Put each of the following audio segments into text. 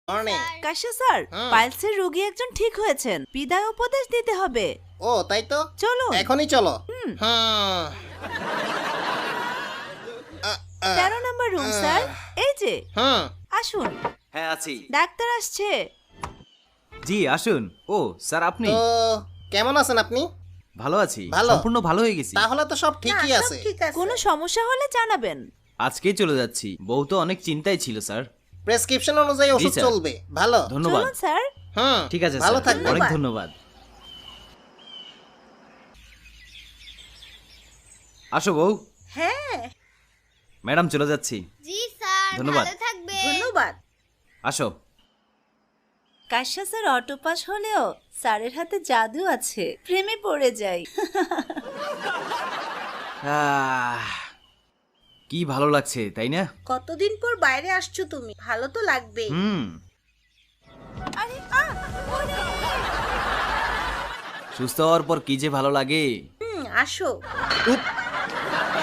Morning. কাশ্যা sir, পাইলসের রোগী একজন ঠিক হয়েছেন, বিদায় উপদেশ দিতে হবে। ও তাই তো, চলো এখনই চলো। হুম 13 নম্বর রুম স্যার, এই যে হুম আসুন। হ্যাঁ আছি। ডাক্তার আসছে। জি আসুন। ও স্যার আপনি? তো কেমন আছেন আপনি? ভালো আছি, ভালো? সম্পূর্ণ ভালো হয়ে গেছি। তাহলে তো সব ঠিকই আছে। কোনো সমস্যা হলে জানাবেন। আজকেই চলে যাচ্ছি। বউ তো অনেক চিন্তায় ছিল স্যার। প্রেসক্রিপশন অনুযায়ী ওষুধ স্যার। চলবে। ভালো? ধন্যবাদ। চলুন স্যার। হুম ঠিক আছে ভালো স্যার, থাকবেন। অনেক ধন্যবাদ। আসো বউ। হ্যাঁ ম্যাডাম চলে যাচ্ছি। জি স্যার, ধন্যবাদ। ভালো থাকবেন। ধন্যবাদ। আসো। কাশ্যা স্যার অটো পাস হলেও স্যারের হাতে জাদু আছে, প্রেমে পড়ে যাই। কি ভালো লাগছে তাই না? কতদিন পর বাইরে আসছো তুমি, ভালো তো লাগবেই। আরে ওরে! সুস্থ হওয়ার পর কি যে ভালো লাগে। আসো। উপ,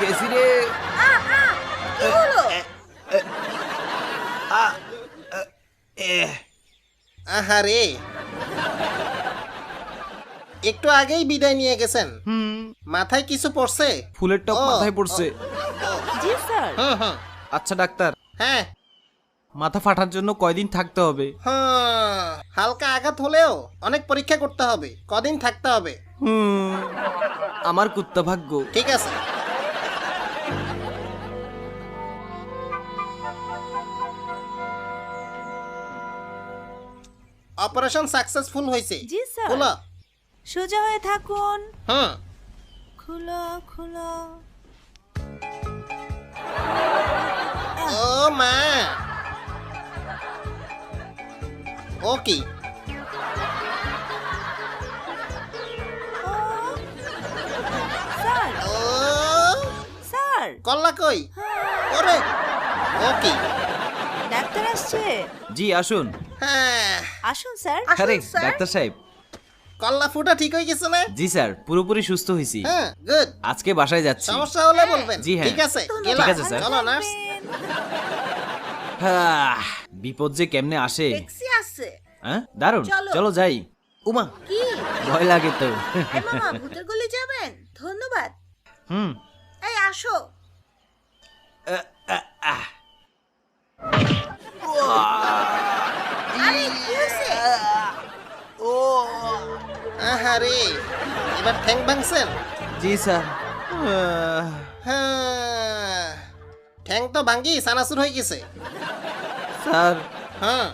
গেছি রে। কি হলো? আহারে, একটু আগেই বিদায় নিয়ে গেছেন। মাথায় কিছু পড়ছে? ফুলের টপ ও, মাথায় পড়ছে। জি স্যার। হুম আচ্ছা ডাক্তার, হ্যাঁ মাথা ফাটার জন্য কয়দিন থাকতে হবে? হালকা আঘাত হলেও অনেক পরীক্ষা করতে হবে, কদিন থাকতে হবে। আমার কুত্তা ভাগ্য। ঠিক আছে। অপারেশন সাকসেসফুল হয়েছে। জি স্যার। খোলো। সোজা হয়ে থাকুন। হুম খুলো খুলো। ও মা, ও কি? ও স্যার, ও স্যার। কল্লা কই? ওরে, ও কি? ডাক্তার আসছে। জি আসুন। হ্যাঁ, আসুন স্যার। আরে স্যার। ডাক্তার সাহেব। কল্লা ফুটা ঠিক হয়ে গেছে না? জি স্যার, পুরোপুরি সুস্থ হয়েছি। হ্যাঁ, গুড। আজকে বাসায় যাচ্ছি। সমস্যা হলে বলবেন। জি, হ্যাঁ। ঠিক আছে, ঠিক গেলাম। আছে, স্যার। চলো নার্স। বিপদ যে কেমনে আসে। ট্যাক্সি আছে। হ্যাঁ দারুন, চলো। চলো যাই। উমা, কি? ভয় লাগে তো। এই মামা, ভূতের গলি যাবেন? ধন্যবাদ। হুম। এই আসো। আরে কি হয়েছে? আহারে, এবার ঠ্যাং ভাঙছেন? জি স্যার। হ্যাঁ, ঠ্যাং তো ভাঙ্গি সানাসুর হয়ে গেছে। স্যার হ্যাঁ